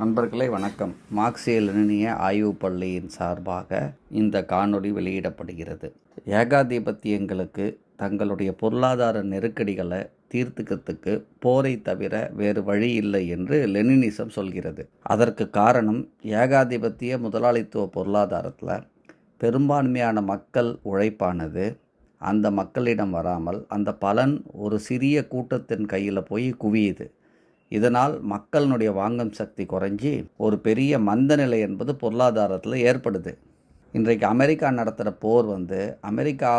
நண்பர்களே வணக்கம். மார்க்சிய லெனினிய ஆய்வு பள்ளியின் சார்பாக இந்த காணொளி வெளியிடப்படுகிறது. ஏகாதிபத்தியங்களுக்கு தங்களுடைய பொருளாதார நெருக்கடிகளை தீர்த்துக்கிறதுக்கு போரை தவிர வேறு வழி இல்லை என்று லெனினிசம் சொல்கிறது. அதற்கு காரணம் ஏகாதிபத்திய முதலாளித்துவ பொருளாதாரத்தில் பெரும்பான்மையான மக்கள் உழைப்பானது அந்த மக்களிடம் வராமல் அந்த பலன் ஒரு சிறிய கூட்டத்தின் கையில் போய் குவியுது. இதனால் மக்களினுடைய வாங்கும் சக்தி குறைஞ்சி ஒரு பெரிய மந்த நிலை என்பது பொருளாதாரத்தில் ஏற்படுது. இன்றைக்கு அமெரிக்கா நடத்துகிற போர் அமெரிக்கா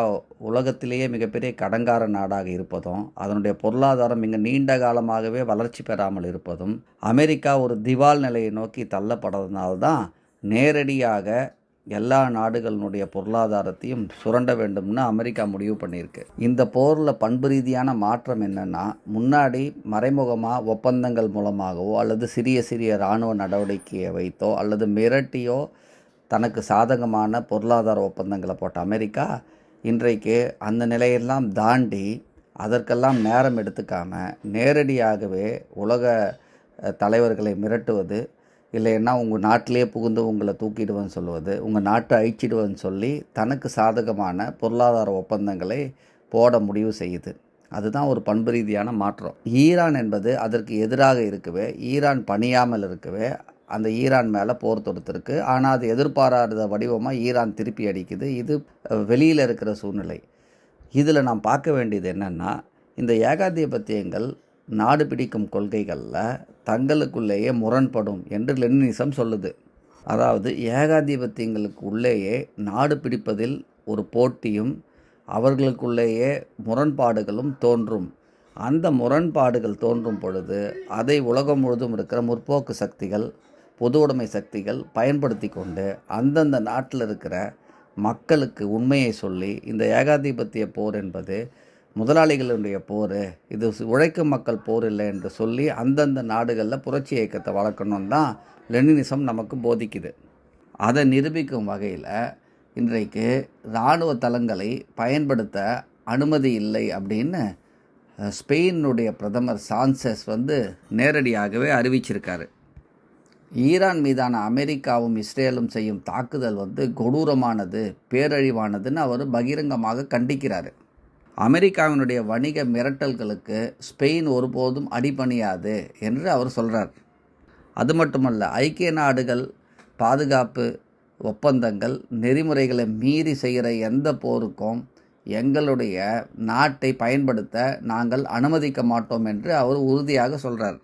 உலகத்திலேயே மிகப்பெரிய கடங்கார நாடாக இருப்பதும் அதனுடைய பொருளாதாரம் மிக நீண்ட காலமாகவே வளர்ச்சி பெறாமல் இருப்பதும் அமெரிக்கா ஒரு திவால் நிலையை நோக்கி தள்ளப்படுறதுனால்தான் நேரடியாக எல்லா நாடுகளினுடைய பொருளாதாரத்தையும் சுரண்ட வேண்டும்னு அமெரிக்கா முடிவு பண்ணியிருக்கு. இந்த போரில் பண்பு ரீதியான மாற்றம் என்னென்னா, முன்னாடி மறைமுகமாக ஒப்பந்தங்கள் மூலமாகவோ அல்லது சிறிய சிறிய இராணுவ நடவடிக்கையை வைத்தோ அல்லது மிரட்டியோ தனக்கு சாதகமான பொருளாதார ஒப்பந்தங்களை போட்ட அமெரிக்கா இன்றைக்கு அந்த நிலையெல்லாம் தாண்டி அதற்கெல்லாம் நேரம் எடுத்துக்காமல் நேரடியாகவே உலக தலைவர்களை மிரட்டுவது, இல்லைன்னா உங்கள் நாட்டிலேயே புகுந்து உங்களை தூக்கிடுவேன்னு சொல்லுவது, உங்கள் நாட்டை அழிச்சிடுவேன்னு சொல்லி தனக்கு சாதகமான பொருளாதார ஒப்பந்தங்களை போட முடிவு செய்யுது. அதுதான் ஒரு பண்பு ரீதியான மாற்றம். ஈரான் என்பது அதற்கு எதிராக இருக்கவே, ஈரான் பணியாமல் இருக்கவே அந்த ஈரான் மேலே போர் தொடுத்திருக்கு. ஆனால் அது எதிர்பாராத வடிவமாக ஈரான் திருப்பி அடிக்குது. இது வெளியில் இருக்கிற சூழ்நிலை. இதில் நாம் பார்க்க வேண்டியது என்னென்னா, இந்த ஏகாதிபத்தியங்கள் நாடு பிடிக்கும் கொள்கைகளில் தங்களுக்குள்ளேயே முரண்படும் என்று லெனினிசம் சொல்லுது. அதாவது ஏகாதிபத்தியங்களுக்கு உள்ளேயே நாடு பிடிப்பதில் ஒரு போட்டியும் அவர்களுக்குள்ளேயே முரண்பாடுகளும் தோன்றும். அந்த முரண்பாடுகள் தோன்றும் பொழுது அதை உலகம் முழுதும் இருக்கிற முற்போக்கு சக்திகள், பொது உடைமை சக்திகள் பயன்படுத்தி கொண்டு அந்தந்த நாட்டில் இருக்கிற மக்களுக்கு உண்மையை சொல்லி இந்த ஏகாதிபத்திய போர் என்பது முதலாளிகளுடைய போர், இது உழைக்கும் மக்கள் போர் இல்லை என்று சொல்லி அந்தந்த நாடுகளில் புரட்சி இயக்கத்தை வளர்க்கணுன்னு தான் லெனினிசம் நமக்கு போதிக்குது. அதை நிரூபிக்கும் வகையில் இன்றைக்கு இராணுவ தளங்களை பயன்படுத்த அனுமதி இல்லை அப்படின்னு ஸ்பெயினுடைய பிரதமர் சான்செஸ் நேரடியாகவே அறிவிச்சிருக்காரு. ஈரான் மீதான அமெரிக்காவும் இஸ்ரேலும் செய்யும் தாக்குதல் கொடூரமானது, பேரழிவானதுன்னு அவர் பகிரங்கமாக கண்டிக்கிறார். அமெரிக்காவினுடைய வணிக மிரட்டல்களுக்கு ஸ்பெயின் ஒருபோதும் அடிபணியாது என்று அவர் சொல்கிறார். அது மட்டுமல்ல, ஐக்கிய நாடுகள் பாதுகாப்பு ஒப்பந்தங்கள் நெறிமுறைகளை மீறி செய்கிற எந்த போருக்கும் எங்களுடைய நாட்டை பயன்படுத்த நாங்கள் அனுமதிக்க மாட்டோம் என்று அவர் உறுதியாக சொல்கிறார்.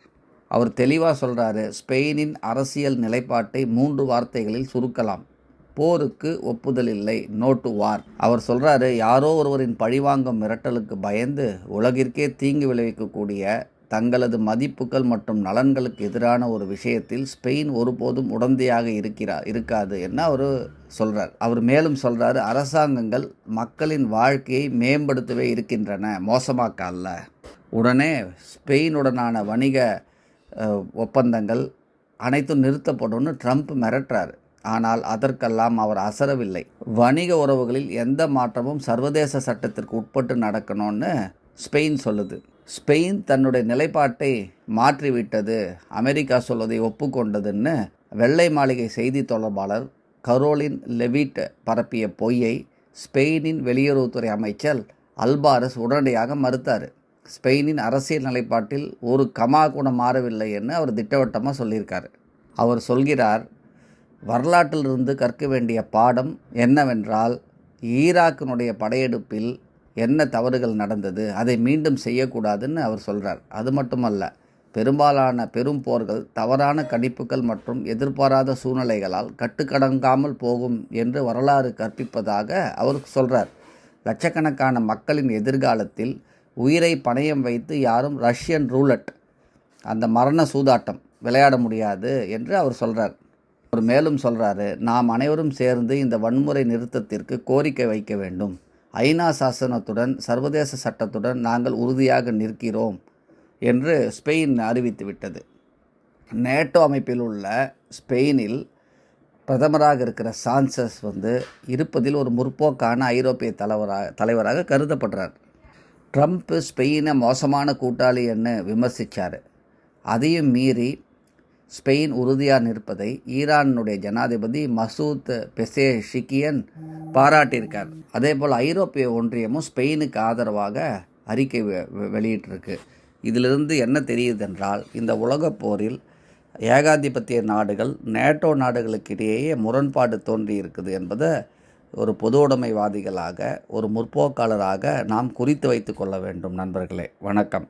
அவர் தெளிவாக சொல்கிறாரு, ஸ்பெயினின் அரசியல் நிலைப்பாட்டை 3 வார்த்தைகளில் சுருக்கலாம்: போருக்கு ஒப்புதல் இல்லை, நோ டு வார். அவர் சொல்கிறாரு, யாரோ ஒருவரின் பழிவாங்கும் மிரட்டலுக்கு பயந்து உலகிற்கே தீங்கு விளைவிக்கக்கூடிய தங்களது மதிப்புகள் மற்றும் நலன்களுக்கு எதிரான ஒரு விஷயத்தில் ஸ்பெயின் ஒருபோதும் உடந்தையாக இருக்காது என்ன அவர் சொல்கிறார். அவர் மேலும் சொல்கிறாரு, அரசாங்கங்கள் மக்களின் வாழ்க்கையை மேம்படுத்தவே இருக்கின்றன, மோசமாக்க அல்ல. உடனே ஸ்பெயினுடனான வணிக ஒப்பந்தங்கள் அனைத்தும் நிறுத்தப்படும்னு ட்ரம்ப் மிரட்டுறாரு. ஆனால் அதற்கெல்லாம் அவர் அசரவில்லை. வணிக உறவுகளில் எந்த மாற்றமும் சர்வதேச சட்டத்திற்கு உட்பட்டு நடக்கணும்னு ஸ்பெயின் சொல்லுது. ஸ்பெயின் தன்னுடைய நிலைப்பாட்டை மாற்றிவிட்டது, அமெரிக்கா சொல்வதை ஒப்புக்கொண்டதுன்னு வெள்ளை மாளிகை செய்தி தொடர்பாளர் கரோலின் லெவிட் பரப்பிய பொய்யை ஸ்பெயினின் வெளியுறவுத்துறை அமைச்சர் அல்பாரஸ் உடனடியாக மறுத்தார். ஸ்பெயினின் அரசியல் நிலைப்பாட்டில் ஒரு கமா கூட மாறவில்லை என்று அவர் திட்டவட்டமாக சொல்லியிருக்கார். அவர் சொல்கிறார், வரலாற்றிலிருந்து கற்க வேண்டிய பாடம் என்னவென்றால், ஈராக்கினுடைய படையெடுப்பில் என்ன தவறுகள் நடந்தது, அதை மீண்டும் செய்யக்கூடாதுன்னு அவர் சொல்கிறார். அது மட்டுமல்ல, பெரும்பாலான பெரும் போர்கள் தவறான கணிப்புகள் மற்றும் எதிர்பாராத சூழ்நிலைகளால் கட்டுக்கடங்காமல் போகும் என்று வரலாறு கற்பிப்பதாக அவர் சொல்கிறார். லட்சக்கணக்கான மக்களின் எதிர்காலத்தில் உயிரை பணயம் வைத்து யாரும் ரஷ்யன் ரூலட், அந்த மரண சூதாட்டம் விளையாட முடியாது என்று அவர் சொல்கிறார். அவர் மேலும் சொல்கிறாரு, நாம் அனைவரும் சேர்ந்து இந்த வன்முறை நிறுத்தத்திற்கு கோரிக்கை வைக்க வேண்டும். ஐநா சாசனத்துடன் சர்வதேச சட்டத்துடன் நாங்கள் உறுதியாக நிற்கிறோம் என்று ஸ்பெயின் அறிவித்து விட்டது. நேட்டோ அமைப்பில் உள்ள ஸ்பெயினில் பிரதமராக இருக்கிற சான்சஸ் இருப்பதில் ஒரு முற்போக்கான ஐரோப்பிய தலைவராக கருதப்படுறார். ட்ரம்ப் ஸ்பெயினை மோசமான கூட்டாளி என்று விமர்சித்தார். அதையும் மீறி ஸ்பெயின் உறுதியாக நிற்பதை ஈரானுடைய ஜனாதிபதி மசூத் பெசேஷிகியன் பாராட்டியிருக்கார். அதே போல் ஐரோப்பிய ஒன்றியமும் ஸ்பெயினுக்கு ஆதரவாக அறிக்கை வெளியிட்டிருக்கு. இதிலிருந்து என்ன தெரியுதென்றால், இந்த உலகப் போரில் ஏகாதிபத்திய நாடுகள் நேட்டோ நாடுகளுக்கு இடையே முரண்பாடு தோன்றி இருக்குது என்பதை ஒரு பொது உடைமைவாதிகளாக, ஒரு முற்போக்காளராக நாம் குறித்து வைத்து கொள்ள வேண்டும். நண்பர்களே, வணக்கம்.